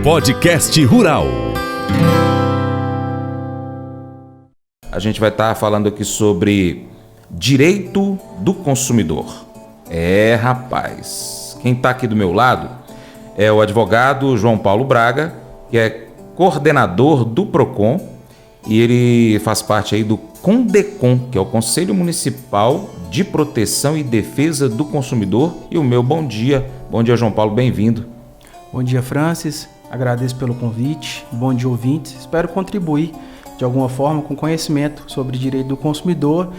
Podcast Rural. A gente vai estar falando aqui sobre direito do consumidor. Rapaz, quem está aqui do meu lado é o advogado João Paulo Braga, que é coordenador do PROCON, e ele faz parte aí do CONDECON, que é o Conselho Municipal de Proteção e Defesa do Consumidor. E o meu bom dia. Bom dia, João Paulo, bem-vindo. Bom dia, Francis. Agradeço pelo convite. Bom dia, ouvintes. Espero contribuir de alguma forma com conhecimento sobre direito do consumidor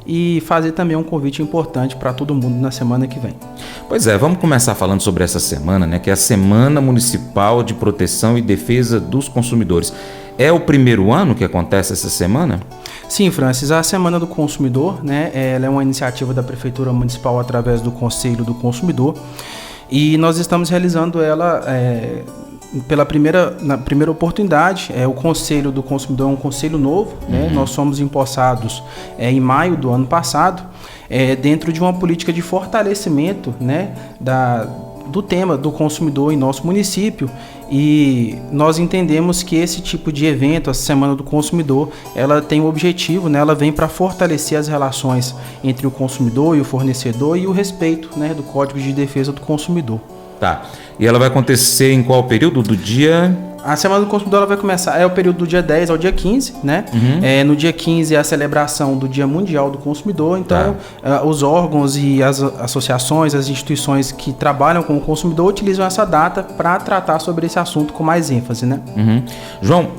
e fazer também um convite importante para todo mundo na semana que vem. Pois é, vamos começar falando sobre essa semana, né, que é a Semana Municipal de Proteção e Defesa dos Consumidores. É o primeiro ano que acontece essa semana? Sim, Francis, a Semana do Consumidor, né, ela é uma iniciativa da Prefeitura Municipal através do Conselho do Consumidor, e nós estamos realizando ela na primeira oportunidade. O Conselho do Consumidor é um conselho novo, né? Nós somos empossados em maio do ano passado, dentro de uma política de fortalecimento, né, do tema do consumidor em nosso município, e nós entendemos que esse tipo de evento, a Semana do Consumidor, ela tem um objetivo, né, ela vem para fortalecer as relações entre o consumidor e o fornecedor e o respeito, né, do Código de Defesa do Consumidor. Tá. E ela vai acontecer em qual período do dia? A Semana do Consumidor ela vai começar, o período do dia 10 ao dia 15, né? No dia 15 é a celebração do Dia Mundial do Consumidor, então os órgãos e as associações, as instituições que trabalham com o consumidor utilizam essa data para tratar sobre esse assunto com mais ênfase, né? João,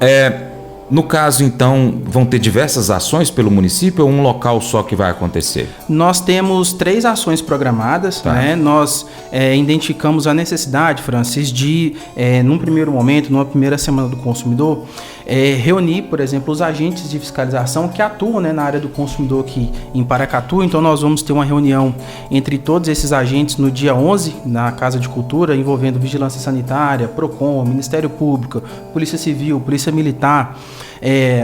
no caso, então, vão ter diversas ações pelo município ou um local só que vai acontecer? Nós temos 3 ações programadas, né? Nós identificamos a necessidade, Francis, de, num primeiro momento, numa primeira Semana do Consumidor, reunir, por exemplo, os agentes de fiscalização que atuam, né, na área do consumidor aqui em Paracatu. Então, nós vamos ter uma reunião entre todos esses agentes no dia 11, na Casa de Cultura, envolvendo Vigilância Sanitária, PROCON, Ministério Público, Polícia Civil, Polícia Militar,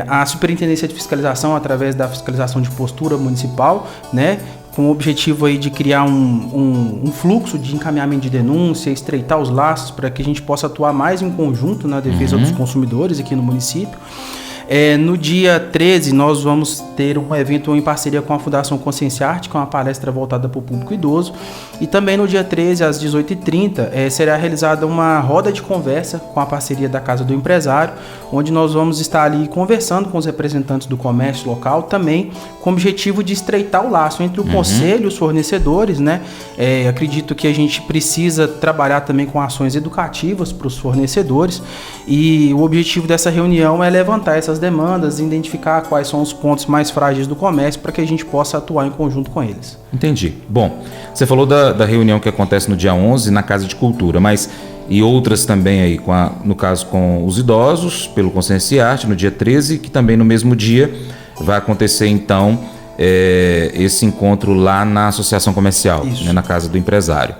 a Superintendência de Fiscalização através da fiscalização de postura municipal, né, com o objetivo aí de criar um fluxo de encaminhamento de denúncia, estreitar os laços para que a gente possa atuar mais em conjunto na defesa dos consumidores aqui no município. No dia 13, nós vamos ter um evento em parceria com a Fundação Conscienciarte, que é uma palestra voltada para o público idoso. E também no dia 13, às 18h30, será realizada uma roda de conversa com a parceria da Casa do Empresário, onde nós vamos estar ali conversando com os representantes do comércio local, também com o objetivo de estreitar o laço entre o conselho e os fornecedores, né? Acredito que a gente precisa trabalhar também com ações educativas para os fornecedores, e o objetivo dessa reunião é levantar essas demandas, identificar quais são os pontos mais frágeis do comércio para que a gente possa atuar em conjunto com eles. Entendi. Bom, você falou da reunião que acontece no dia 11 na Casa de Cultura, mas e outras também aí, no caso com os idosos, pelo Conscienciarte, no dia 13, que também no mesmo dia vai acontecer então esse encontro lá na Associação Comercial, né, na Casa do Empresário.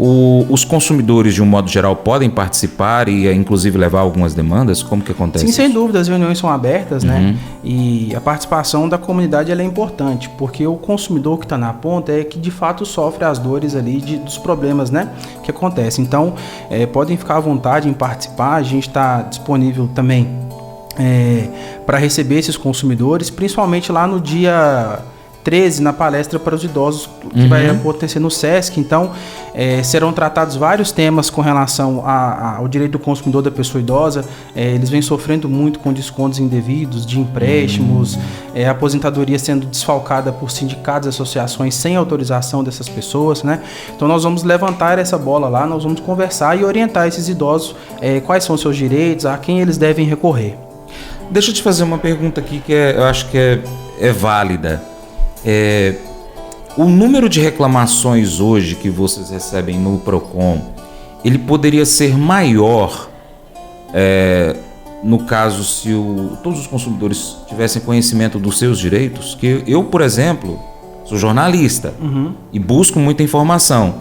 Os consumidores, de um modo geral, podem participar e, inclusive, levar algumas demandas? Como que acontece? Sim, sem dúvida, as reuniões são abertas, né? E a participação da comunidade ela é importante, porque o consumidor que está na ponta é que, de fato, sofre as dores ali dos problemas, né, que acontecem. Então, podem ficar à vontade em participar, a gente está disponível também para receber esses consumidores, principalmente lá no dia 13, na palestra para os idosos, que vai acontecer no SESC. Então, serão tratados vários temas com relação ao direito do consumidor da pessoa idosa. Eles vêm sofrendo muito com descontos indevidos de empréstimos, a aposentadoria sendo desfalcada por sindicatos e associações sem autorização dessas pessoas, né? Então, nós vamos levantar essa bola lá, nós vamos conversar e orientar esses idosos quais são os seus direitos, a quem eles devem recorrer. Deixa eu te fazer uma pergunta aqui que eu acho que é válida. O número de reclamações hoje que vocês recebem no PROCON, ele poderia ser maior no caso se todos os consumidores tivessem conhecimento dos seus direitos? Que eu, por exemplo, sou jornalista e busco muita informação,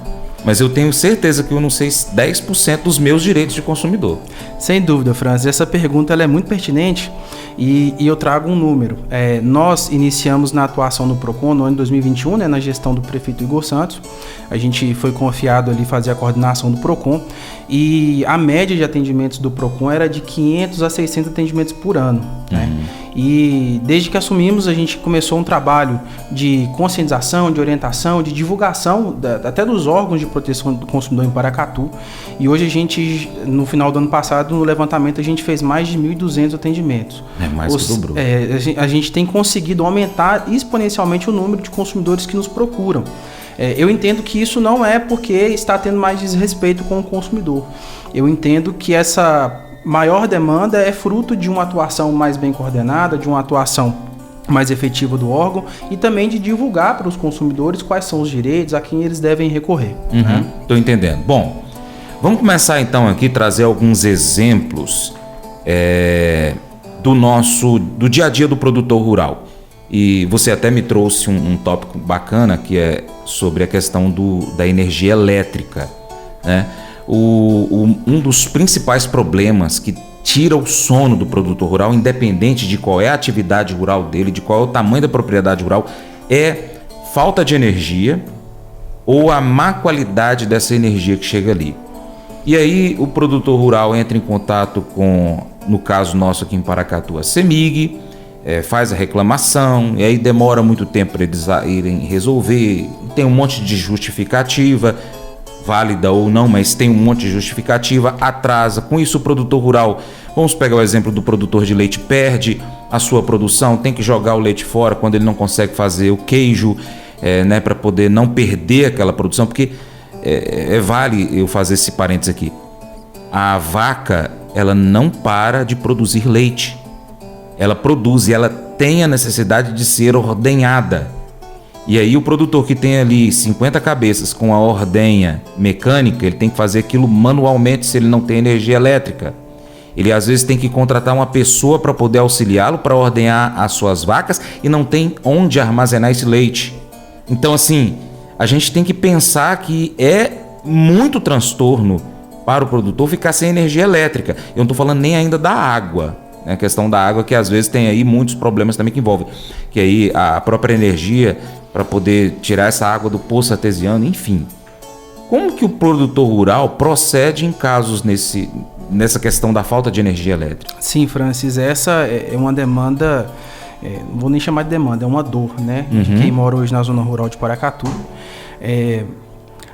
mas eu tenho certeza que eu não sei 10% dos meus direitos de consumidor. Sem dúvida, Francis. Essa pergunta ela é muito pertinente e eu trago um número. Nós iniciamos na atuação no PROCON no ano de 2021, né, na gestão do prefeito Igor Santos. A gente foi confiado ali fazer a coordenação do PROCON e a média de atendimentos do PROCON era de 500 a 600 atendimentos por ano, né? E desde que assumimos, a gente começou um trabalho de conscientização, de orientação, de divulgação até dos órgãos de proteção do consumidor em Paracatu. E hoje a gente, no final do ano passado, no levantamento, a gente fez mais de 1.200 atendimentos. É mais que dobrou. A gente tem conseguido aumentar exponencialmente o número de consumidores que nos procuram. Eu entendo que isso não é porque está tendo mais desrespeito com o consumidor. Eu entendo que essa maior demanda é fruto de uma atuação mais bem coordenada, de uma atuação mais efetiva do órgão e também de divulgar para os consumidores quais são os direitos a quem eles devem recorrer. Estou entendendo. Bom, vamos começar então aqui a trazer alguns exemplos do dia a dia do produtor rural. E você até me trouxe um tópico bacana que é sobre a questão da energia elétrica, né? Um dos principais problemas que tira o sono do produtor rural, independente de qual é a atividade rural dele, de qual é o tamanho da propriedade rural, é falta de energia ou a má qualidade dessa energia que chega ali. E aí o produtor rural entra em contato com, no caso nosso aqui em Paracatu, a CEMIG, faz a reclamação, e aí demora muito tempo para eles irem resolver, tem um monte de justificativa, válida ou não, mas tem um monte de justificativa, atrasa. Com isso o produtor rural, vamos pegar o exemplo do produtor de leite, perde a sua produção, tem que jogar o leite fora quando ele não consegue fazer o queijo, né, para poder não perder aquela produção, porque vale eu fazer esse parênteses aqui. A vaca, ela não para de produzir leite. Ela produz e ela tem a necessidade de ser ordenhada. E aí o produtor que tem ali 50 cabeças com a ordenha mecânica, ele tem que fazer aquilo manualmente se ele não tem energia elétrica. Ele às vezes tem que contratar uma pessoa para poder auxiliá-lo para ordenhar as suas vacas e não tem onde armazenar esse leite. Então assim, a gente tem que pensar que é muito transtorno para o produtor ficar sem energia elétrica. Eu não estou falando nem ainda da água. A questão da água que às vezes tem aí muitos problemas também que envolvem. Que aí a própria energia para poder tirar essa água do poço artesiano, enfim. Como que o produtor rural procede em casos nessa questão da falta de energia elétrica? Sim, Francis, essa é uma demanda, não vou nem chamar de demanda, é uma dor, né? De quem mora hoje na zona rural de Paracatu.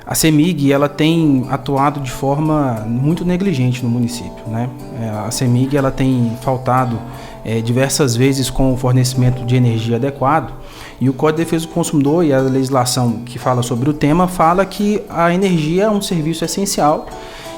A CEMIG, ela tem atuado de forma muito negligente no município, né? A CEMIG, ela tem faltado diversas vezes com o fornecimento de energia adequado, e o Código de Defesa do Consumidor e a legislação que fala sobre o tema fala que a energia é um serviço essencial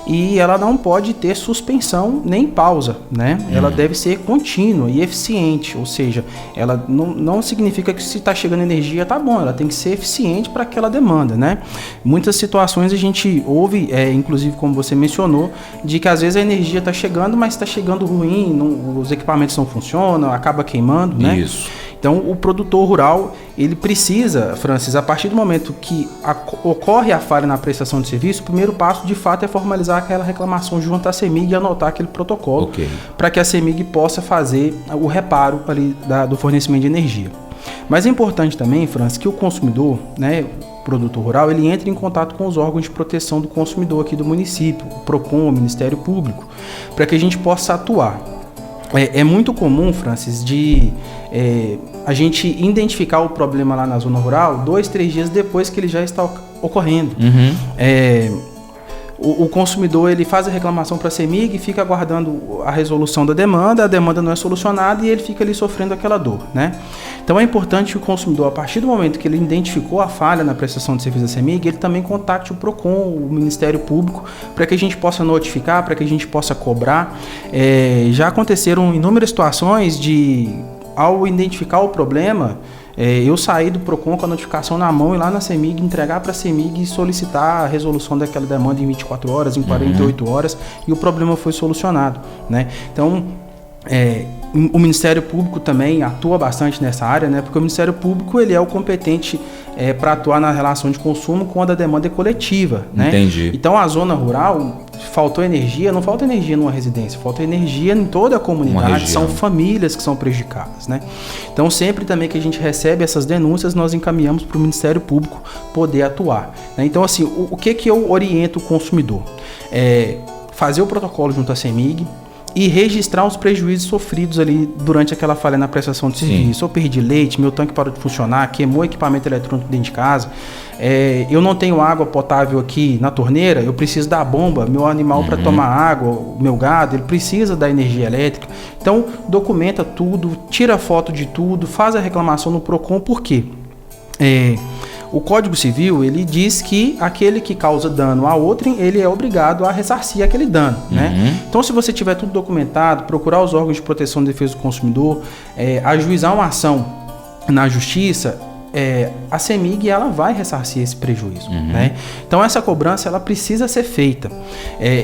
e ela não pode ter suspensão nem pausa, né? Ela deve ser contínua e eficiente, ou seja, ela não significa que se está chegando energia tá bom, ela tem que ser eficiente para aquela demanda, né? Muitas situações a gente ouve, inclusive como você mencionou, de que às vezes a energia está chegando, mas está chegando ruim, os equipamentos não funcionam, acaba queimando, né? Isso. Então, o produtor rural, ele precisa, Francis, a partir do momento que ocorre a falha na prestação de serviço, o primeiro passo, de fato, é formalizar aquela reclamação junto à CEMIG e anotar aquele protocolo, para que a CEMIG possa fazer o reparo ali do fornecimento de energia. Mas é importante também, Francis, que o consumidor, né, o produtor rural, ele entre em contato com os órgãos de proteção do consumidor aqui do município, o PROCON, o Ministério Público, para que a gente possa atuar. É muito comum, Francis, a gente identificar o problema lá na zona rural 2-3 dias depois que ele já está ocorrendo. O consumidor, ele faz a reclamação para a CEMIG, fica aguardando a resolução da demanda, a demanda não é solucionada e ele fica ali sofrendo aquela dor, né? Então é importante que o consumidor, a partir do momento que ele identificou a falha na prestação de serviço da CEMIG, ele também contacte o PROCON, o Ministério Público, para que a gente possa notificar, para que a gente possa cobrar. Já aconteceram inúmeras situações ao identificar o problema, eu saí do PROCON com a notificação na mão e lá na CEMIG, entregar para a CEMIG e solicitar a resolução daquela demanda em 24 horas, em 48 horas, e o problema foi solucionado, né? Então, O Ministério Público também atua bastante nessa área, né? Porque o Ministério Público ele é o competente para atuar na relação de consumo quando a demanda é coletiva, né? Entendi. Então a zona rural, faltou energia, não falta energia numa residência, falta energia em toda a comunidade, são famílias que são prejudicadas, né? Então sempre também que a gente recebe essas denúncias, nós encaminhamos para o Ministério Público poder atuar, né? Então assim, o que eu oriento o consumidor? Fazer o protocolo junto à CEMIG e registrar os prejuízos sofridos ali durante aquela falha na prestação de serviço. Eu perdi leite, meu tanque parou de funcionar, queimou equipamento eletrônico dentro de casa, eu não tenho água potável aqui na torneira, eu preciso da bomba, meu animal para tomar água, o meu gado, ele precisa da energia elétrica. Então, documenta tudo, tira foto de tudo, faz a reclamação no PROCON, por quê? O Código Civil, ele diz que aquele que causa dano a outrem, ele é obrigado a ressarcir aquele dano, né? Então, se você tiver tudo documentado, procurar os órgãos de proteção e defesa do consumidor, ajuizar uma ação na justiça, a CEMIG ela vai ressarcir esse prejuízo, né? Então essa cobrança ela precisa ser feita.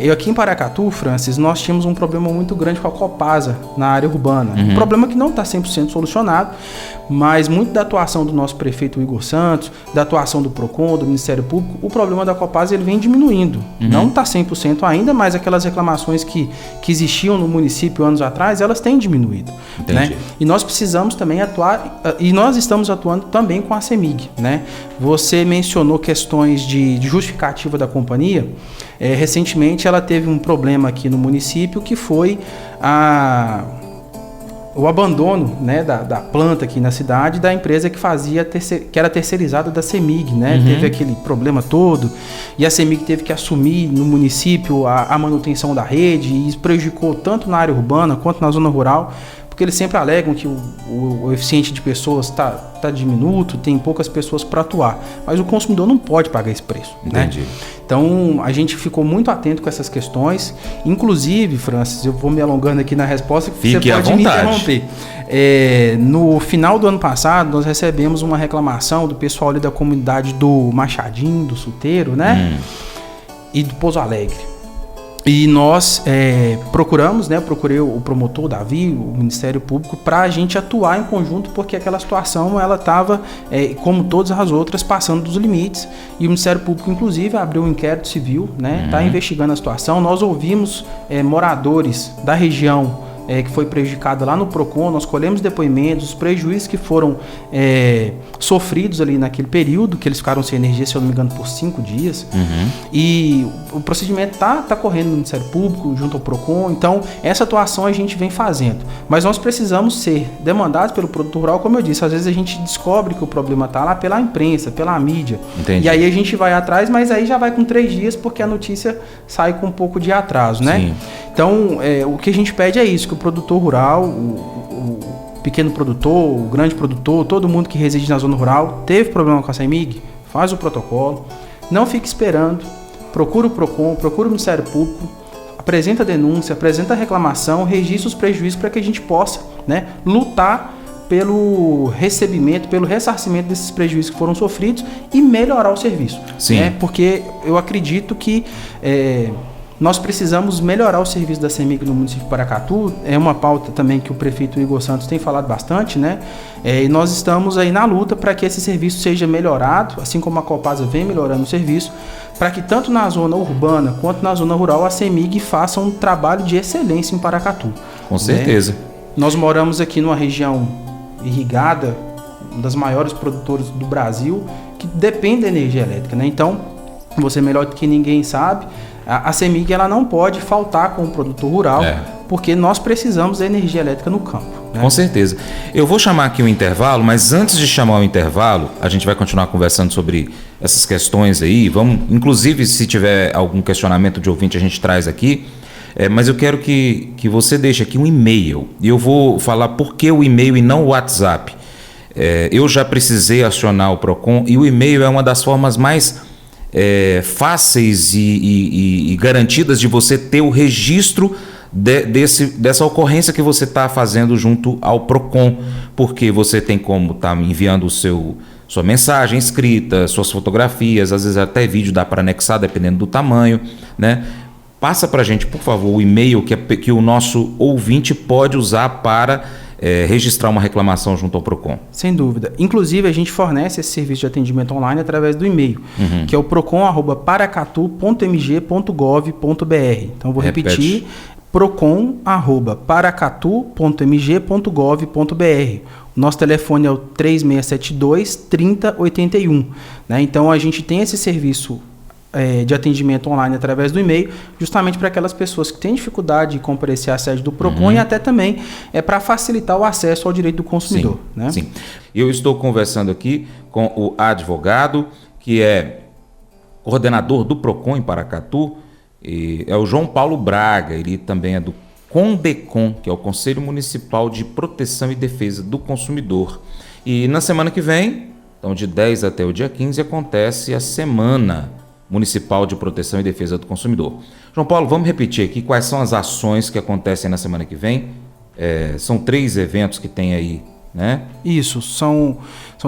Eu aqui em Paracatu, Francis, nós tínhamos um problema muito grande com a Copasa na área urbana. Um problema que não está 100% solucionado, mas muito da atuação do nosso prefeito Igor Santos, da atuação do PROCON, do Ministério Público, o problema da Copasa ele vem diminuindo. Não está 100% ainda, mas aquelas reclamações que existiam no município anos atrás, elas têm diminuído, né? E nós precisamos também atuar, e nós estamos atuando também com a CEMIG, né? Você mencionou questões de justificativa da companhia. Recentemente ela teve um problema aqui no município que foi o abandono, né, da planta aqui na cidade da empresa que era terceirizada da CEMIG, né? Teve aquele problema todo e a CEMIG teve que assumir no município a manutenção da rede e isso prejudicou tanto na área urbana quanto na zona rural, porque eles sempre alegam que o eficiente de pessoas está diminuto, tem poucas pessoas para atuar, mas o consumidor não pode pagar esse preço. Entendi. Né? Então, a gente ficou muito atento com essas questões. Inclusive, Francis, eu vou me alongando aqui na resposta, que Fique você pode me interromper. No final do ano passado, nós recebemos uma reclamação do pessoal ali da comunidade do Machadinho, do Suteiro, né? E do Pouso Alegre. E nós procuramos, né? Procurei o promotor, Davi, o Ministério Público, para a gente atuar em conjunto, porque aquela situação ela estava, como todas as outras, passando dos limites. E o Ministério Público, inclusive, abriu um inquérito civil, né? Está investigando a situação. Nós ouvimos moradores da região que foi prejudicada lá no PROCON, nós colhemos depoimentos, os prejuízos que foram sofridos ali naquele período, que eles ficaram sem energia, se eu não me engano, por 5 dias. E o procedimento tá correndo no Ministério Público, junto ao PROCON, então essa atuação a gente vem fazendo. Mas nós precisamos ser demandados pelo produtor rural, como eu disse, às vezes a gente descobre que o problema está lá pela imprensa, pela mídia. Entendi. E aí a gente vai atrás, mas aí já vai com 3 dias, porque a notícia sai com um pouco de atraso, né? Sim. Então, o que a gente pede é isso, que o produtor rural, o pequeno produtor, o grande produtor, todo mundo que reside na zona rural, teve problema com a CEMIG, faz o protocolo, não fique esperando, procura o PROCON, procura o Ministério Público, apresenta a denúncia, apresenta a reclamação, registra os prejuízos para que a gente possa, né, lutar pelo recebimento, pelo ressarcimento desses prejuízos que foram sofridos e melhorar o serviço. Sim. Né? Porque eu acredito que nós precisamos melhorar o serviço da CEMIG no município de Paracatu. É uma pauta também que o prefeito Igor Santos tem falado bastante, né? E nós estamos aí na luta para que esse serviço seja melhorado, assim como a Copasa vem melhorando o serviço, para que tanto na zona urbana quanto na zona rural a CEMIG faça um trabalho de excelência em Paracatu. Com certeza. Nós moramos aqui numa região irrigada, uma das maiores produtoras do Brasil, que depende da energia elétrica, né? Então, você melhor do que ninguém sabe, a CEMIG ela não pode faltar com o produtor rural, porque nós precisamos da energia elétrica no campo. Né? Com certeza. Eu vou chamar aqui o intervalo, mas antes de chamar o intervalo, a gente vai continuar conversando sobre essas questões aí. Vamos, inclusive, se tiver algum questionamento de ouvinte, a gente traz aqui. Mas eu quero que você deixe aqui um e-mail. E eu vou falar por que o e-mail e não o WhatsApp. Eu já precisei acionar o PROCON e o e-mail é uma das formas mais fáceis e garantidas de você ter o registro dessa ocorrência que você está fazendo junto ao PROCON, porque você tem como estar enviando sua mensagem escrita, suas fotografias, às vezes até vídeo dá para anexar, dependendo do tamanho, né? Passa para a gente, por favor, o e-mail que o nosso ouvinte pode usar para registrar uma reclamação junto ao PROCON. Sem dúvida. Inclusive, a gente fornece esse serviço de atendimento online através do e-mail, que é o procon@paracatu.mg.gov.br. Então, vou repetir, procon@paracatu.mg.gov.br. O nosso telefone é o 3672-3081. Né? Então, a gente tem esse serviço de atendimento online através do e-mail, justamente para aquelas pessoas que têm dificuldade de comparecer à sede do PROCON e até também para facilitar o acesso ao direito do consumidor. Sim, né? Sim. Eu estou conversando aqui com o advogado, que é coordenador do PROCON em Paracatu, e é o João Paulo Braga. Ele também é do CONDECON, que é o Conselho Municipal de Proteção e Defesa do Consumidor. E na semana que vem, então de 10 até o dia 15, acontece a Semana Municipal de Proteção e Defesa do Consumidor. João Paulo, vamos repetir aqui quais são as ações que acontecem na semana que vem. São 3 eventos que tem aí, né? Isso, são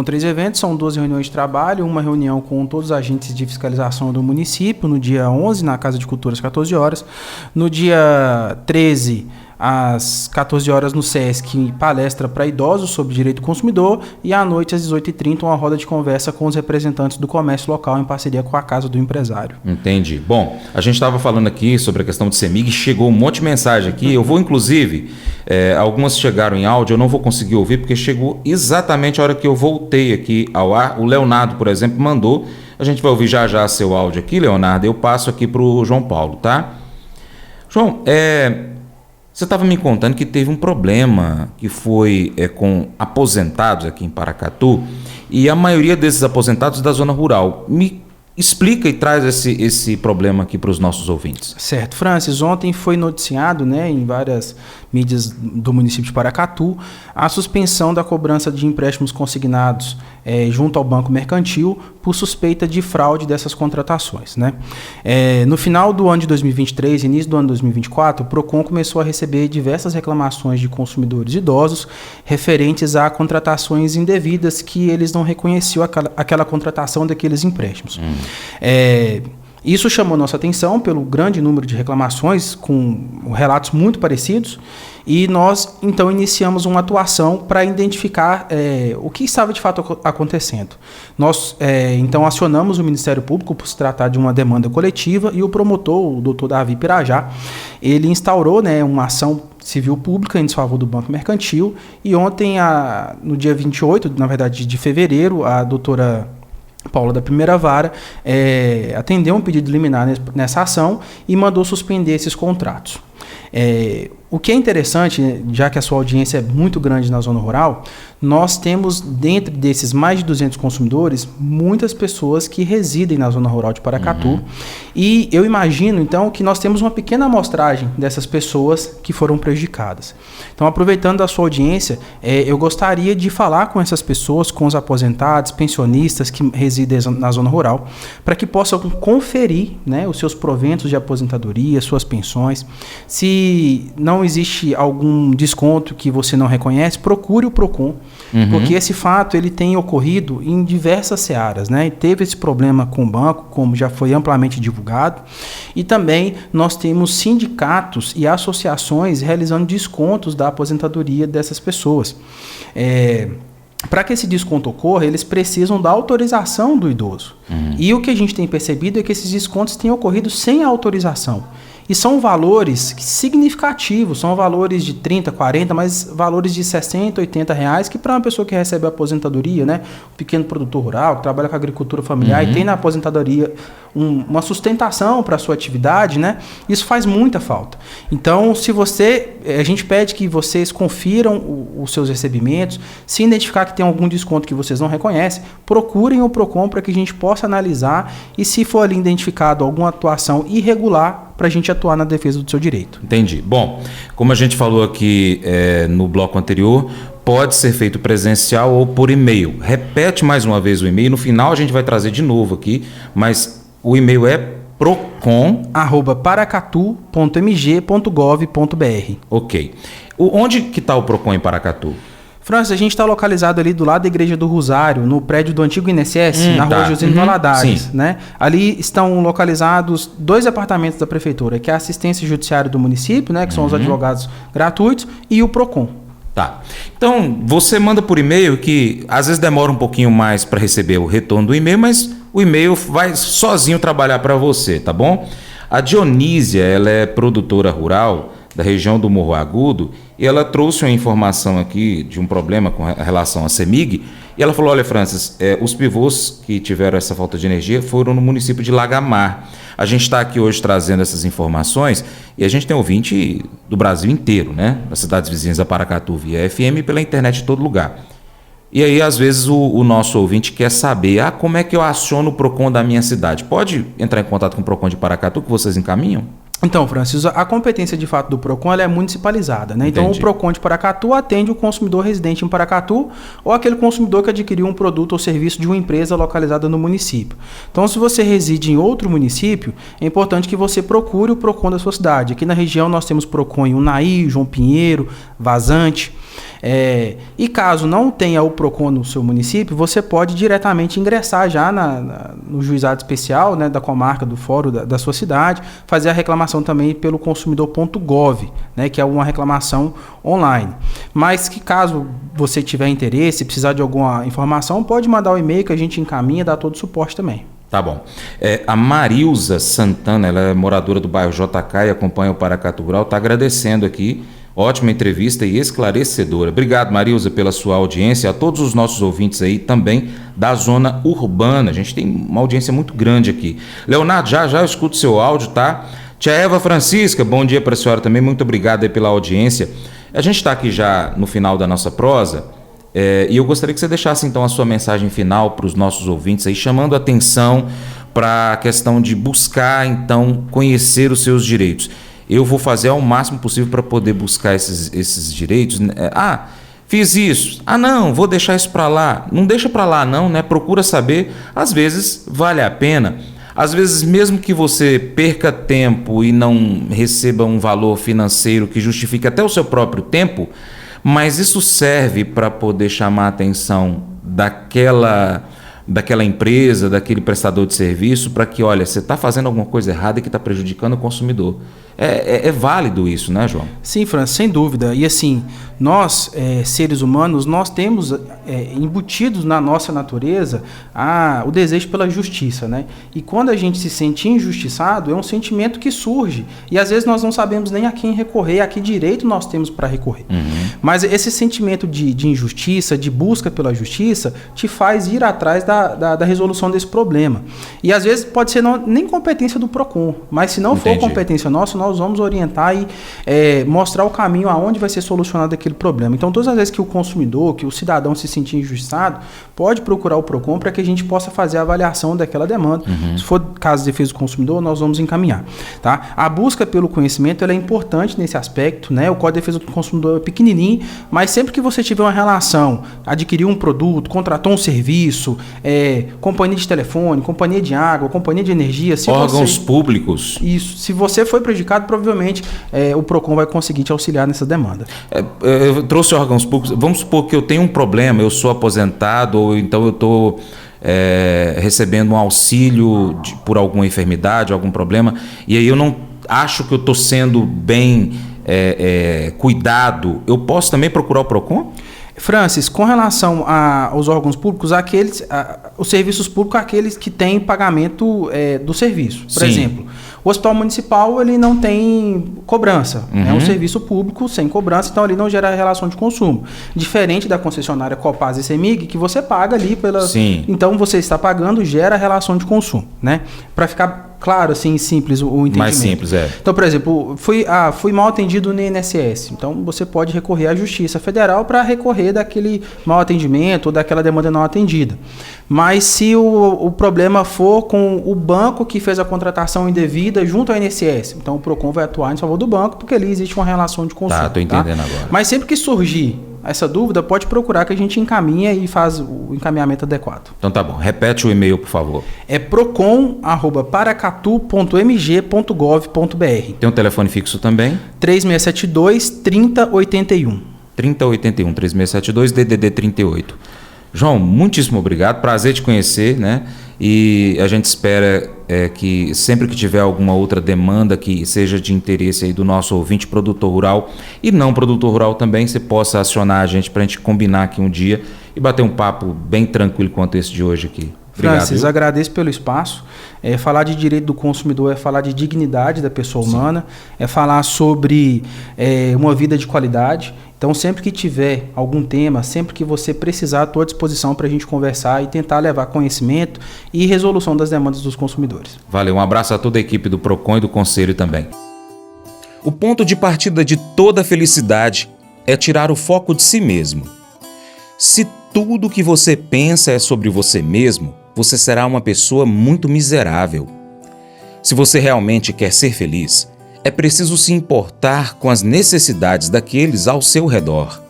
3 eventos, são 2 reuniões de trabalho, uma reunião com todos os agentes de fiscalização do município, no dia 11, na Casa de Cultura, às 14 horas. No dia 13, às 14 horas, no SESC, palestra para idosos sobre direito do consumidor. E à noite, às 18h30, uma roda de conversa com os representantes do comércio local, em parceria com a Casa do Empresário. Entendi. Bom, a gente estava falando aqui sobre a questão de CEMIG, chegou um monte de mensagem aqui. Eu vou, inclusive, algumas chegaram em áudio, eu não vou conseguir ouvir, porque chegou exatamente a hora que eu voltei aqui ao ar. O Leonardo, por exemplo, mandou. A gente vai ouvir já já seu áudio aqui, Leonardo. Eu passo aqui para o João Paulo, tá? João, você estava me contando que teve um problema que foi com aposentados aqui em Paracatu, e a maioria desses aposentados da zona rural. Me explica e traz esse problema aqui para os nossos ouvintes. Certo. Francis, ontem foi noticiado, né, em várias mídias do município de Paracatu, a suspensão da cobrança de empréstimos consignados junto ao Banco Mercantil por suspeita de fraude dessas contratações. Né? No final do ano de 2023, início do ano de 2024, o PROCON começou a receber diversas reclamações de consumidores idosos referentes a contratações indevidas que eles não reconheciam aquela contratação daqueles empréstimos. Isso chamou nossa atenção pelo grande número de reclamações com relatos muito parecidos, e nós então iniciamos uma atuação para identificar o que estava de fato acontecendo. Nós então acionamos o Ministério Público por se tratar de uma demanda coletiva, e o promotor, o Dr. Davi Pirajá, ele instaurou, né, uma ação civil pública em desfavor do Banco Mercantil, e ontem, no dia 28, na verdade de fevereiro, a doutora Paula da Primeira Vara atendeu um pedido liminar nessa ação e mandou suspender esses contratos. O que é interessante, já que a sua audiência é muito grande na zona rural, nós temos, dentro desses mais de 200 consumidores, muitas pessoas que residem na zona rural de Paracatu. E eu imagino, então, que nós temos uma pequena amostragem dessas pessoas que foram prejudicadas. Então, aproveitando a sua audiência, eu gostaria de falar com essas pessoas, com os aposentados, pensionistas que residem na zona rural, para que possam conferir, né, os seus proventos de aposentadoria, suas pensões. Se não existe algum desconto que você não reconhece, procure o PROCON, porque esse fato ele tem ocorrido em diversas searas, né? Teve esse problema com o banco, como já foi amplamente divulgado, e também nós temos sindicatos e associações realizando descontos da aposentadoria dessas pessoas. Para que esse desconto ocorra, eles precisam da autorização do idoso. E o que a gente tem percebido é que esses descontos têm ocorrido sem autorização. E são valores significativos, são valores de 30, 40, mas valores de 60, 80 reais, que para uma pessoa que recebe a aposentadoria, né, um pequeno produtor rural, que trabalha com agricultura familiar e tem na aposentadoria uma sustentação para a sua atividade, né, isso faz muita falta. Então, a gente pede que vocês confiram os seus recebimentos, se identificar que tem algum desconto que vocês não reconhecem, procurem o PROCON para que a gente possa analisar, e se for ali identificado alguma atuação irregular, para a gente atuar na defesa do seu direito. Entendi. Bom, como a gente falou aqui no bloco anterior, pode ser feito presencial ou por e-mail. Repete mais uma vez o e-mail, no final a gente vai trazer de novo aqui, mas o e-mail é procon@paracatu.mg.gov.br. Ok. Onde que está o PROCON em Paracatu? Francis, a gente está localizado ali do lado da Igreja do Rosário, no prédio do antigo INSS, na rua Josino Valadares, né? Ali estão localizados 2 departamentos da prefeitura, que é a assistência judiciária do município, né? Que são os advogados gratuitos, e o PROCON. Tá. Então, você manda por e-mail, que às vezes demora um pouquinho mais para receber o retorno do e-mail, mas o e-mail vai sozinho trabalhar para você, tá bom? A Dionísia, ela é produtora rural da região do Morro Agudo, e ela trouxe uma informação aqui de um problema com relação à CEMIG, e ela falou: olha, Francis, os pivôs que tiveram essa falta de energia foram no município de Lagamar. A gente está aqui hoje trazendo essas informações, e a gente tem ouvinte do Brasil inteiro, né? Das cidades vizinhas da Paracatu via FM e pela internet em todo lugar. E aí, às vezes, o nosso ouvinte quer saber: como é que eu aciono o PROCON da minha cidade? Pode entrar em contato com o PROCON de Paracatu, que vocês encaminham? Então, Francis, a competência de fato do PROCON ela é municipalizada, né? Então, o PROCON de Paracatu atende o consumidor residente em Paracatu ou aquele consumidor que adquiriu um produto ou serviço de uma empresa localizada no município. Então, se você reside em outro município, é importante que você procure o PROCON da sua cidade. Aqui na região nós temos PROCON em Unai, João Pinheiro, Vazante. E caso não tenha o PROCON no seu município, você pode diretamente ingressar já no juizado especial, né, da comarca, do fórum da sua cidade, fazer a reclamação também pelo consumidor.gov, né, que é uma reclamação online. Mas que caso você tiver interesse, precisar de alguma informação, pode mandar o e-mail que a gente encaminha e dá todo o suporte também. Tá bom. A Marilza Santana, ela é moradora do bairro JK e acompanha o Paracatu Rural, está agradecendo aqui. Ótima entrevista e esclarecedora. Obrigado, Marilza, pela sua audiência. A todos os nossos ouvintes aí também da zona urbana. A gente tem uma audiência muito grande aqui. Leonardo, já eu escuto seu áudio, tá? Tia Eva Francisca, bom dia para a senhora também. Muito obrigado aí pela audiência. A gente está aqui já no final da nossa prosa. E eu gostaria que você deixasse então a sua mensagem final para os nossos ouvintes aí, chamando atenção para a questão de buscar então conhecer os seus direitos. Eu vou fazer ao máximo possível para poder buscar esses direitos. Fiz isso. Não, vou deixar isso para lá. Não deixa para lá não, né? Procura saber. Às vezes vale a pena. Às vezes mesmo que você perca tempo e não receba um valor financeiro que justifique até o seu próprio tempo, mas isso serve para poder chamar a atenção daquela empresa, daquele prestador de serviço, para que, olha, você está fazendo alguma coisa errada e que está prejudicando o consumidor. É válido isso, né, João? Sim, Francis, sem dúvida. E assim, nós, seres humanos, nós temos embutidos na nossa natureza o desejo pela justiça, né? E quando a gente se sente injustiçado, é um sentimento que surge. E às vezes nós não sabemos nem a quem recorrer, a que direito nós temos para recorrer. Mas esse sentimento de injustiça, de busca pela justiça, te faz ir atrás da resolução desse problema. E às vezes pode ser nem competência do PROCON, mas se não for competência nossa, nós vamos orientar e mostrar o caminho aonde vai ser solucionado aquele problema. Então, todas as vezes que o consumidor, que o cidadão se sentir injustiçado, pode procurar o PROCON para que a gente possa fazer a avaliação daquela demanda. Se for caso de defesa do consumidor, nós vamos encaminhar. Tá? A busca pelo conhecimento ela é importante nesse aspecto, né? O Código de Defesa do Consumidor é pequenininho, mas sempre que você tiver uma relação, adquiriu um produto, contratou um serviço, companhia de telefone, companhia de água, companhia de energia... órgãos públicos. Isso. Se você foi prejudicado, provavelmente o PROCON vai conseguir te auxiliar nessa demanda. Eu trouxe órgãos públicos. Vamos supor que eu tenho um problema, eu sou aposentado ou então eu estou recebendo um auxílio por alguma enfermidade, algum problema, e aí eu não acho que eu estou sendo bem cuidado. Eu posso também procurar o PROCON? Francis, com relação aos órgãos públicos, os serviços públicos, aqueles que têm pagamento do serviço. Por exemplo, o Hospital Municipal ele não tem cobrança. É um serviço público sem cobrança, então ele não gera relação de consumo. Diferente da concessionária Copasa e CEMIG, que você paga ali pela... Sim. Então você está pagando, gera relação de consumo, né? Para ficar claro, assim, simples o entendimento. Mais simples, Então, por exemplo, fui mal atendido no INSS. Então, você pode recorrer à Justiça Federal para recorrer daquele mal atendimento ou daquela demanda não atendida. Mas se o problema for com o banco que fez a contratação indevida junto ao INSS, então o PROCON vai atuar em favor do banco, porque ali existe uma relação de consumo. Estou entendendo agora. Mas sempre que surgir essa dúvida, pode procurar que a gente encaminha e faz o encaminhamento adequado. Então tá bom. Repete o e-mail, por favor. É procon@paracatu.mg.gov.br. Tem um telefone fixo também? 3672-3081. 3081 3672, DDD 38. João, muitíssimo obrigado, prazer te conhecer, né? E a gente espera que sempre que tiver alguma outra demanda que seja de interesse aí do nosso ouvinte produtor rural e não produtor rural também, você possa acionar a gente para a gente combinar aqui um dia e bater um papo bem tranquilo quanto esse de hoje aqui. Obrigado, Francis, agradeço pelo espaço. Falar de direito do consumidor é falar de dignidade da pessoa humana, é falar sobre uma vida de qualidade. Então, sempre que tiver algum tema, sempre que você precisar, estou à disposição para a gente conversar e tentar levar conhecimento e resolução das demandas dos consumidores. Valeu, um abraço a toda a equipe do PROCON e do Conselho também. O ponto de partida de toda felicidade é tirar o foco de si mesmo. Se tudo que você pensa é sobre você mesmo, você será uma pessoa muito miserável. Se você realmente quer ser feliz, é preciso se importar com as necessidades daqueles ao seu redor.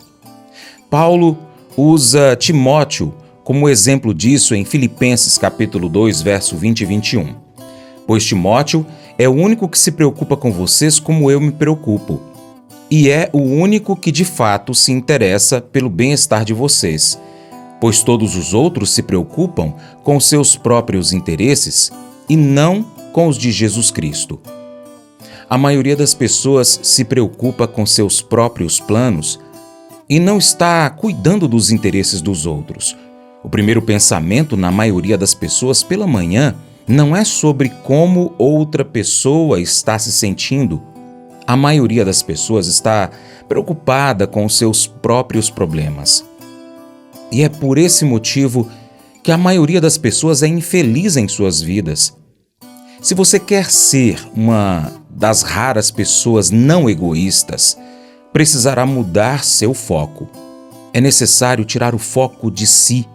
Paulo usa Timóteo como exemplo disso em Filipenses capítulo 2, verso 20 e 21. Pois Timóteo é o único que se preocupa com vocês como eu me preocupo, e é o único que de fato se interessa pelo bem-estar de vocês, pois todos os outros se preocupam com seus próprios interesses e não com os de Jesus Cristo. A maioria das pessoas se preocupa com seus próprios planos e não está cuidando dos interesses dos outros. O primeiro pensamento na maioria das pessoas pela manhã não é sobre como outra pessoa está se sentindo. A maioria das pessoas está preocupada com os seus próprios problemas. E é por esse motivo que a maioria das pessoas é infeliz em suas vidas. Se você quer ser uma das raras pessoas não egoístas, precisará mudar seu foco. É necessário tirar o foco de si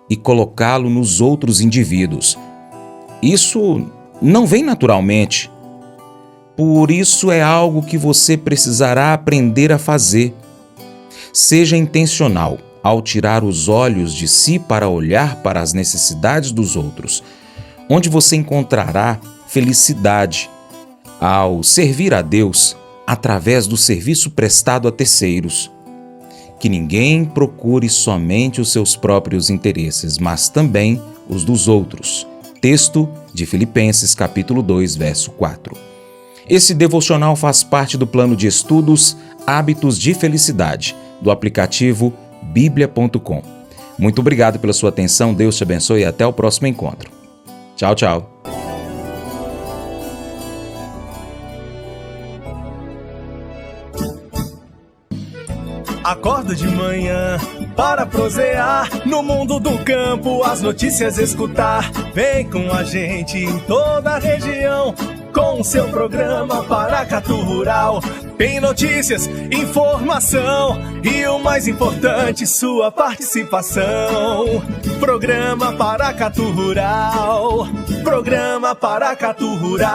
e colocá-lo nos outros indivíduos. Isso não vem naturalmente. Por isso é algo que você precisará aprender a fazer. Seja intencional ao tirar os olhos de si para olhar para as necessidades dos outros, onde você encontrará felicidade ao servir a Deus através do serviço prestado a terceiros. Que ninguém procure somente os seus próprios interesses, mas também os dos outros. Texto de Filipenses, capítulo 2, verso 4. Esse devocional faz parte do plano de estudos Hábitos de Felicidade, do aplicativo biblia.com. Muito obrigado pela sua atenção, Deus te abençoe e até o próximo encontro. Tchau, tchau. Acordo de manhã para prosear no mundo do campo, as notícias escutar. Vem com a gente em toda a região com o seu programa Paracatu Rural. Tem notícias, informação e o mais importante, sua participação. Programa Paracatu Rural. Programa Paracatu Rural.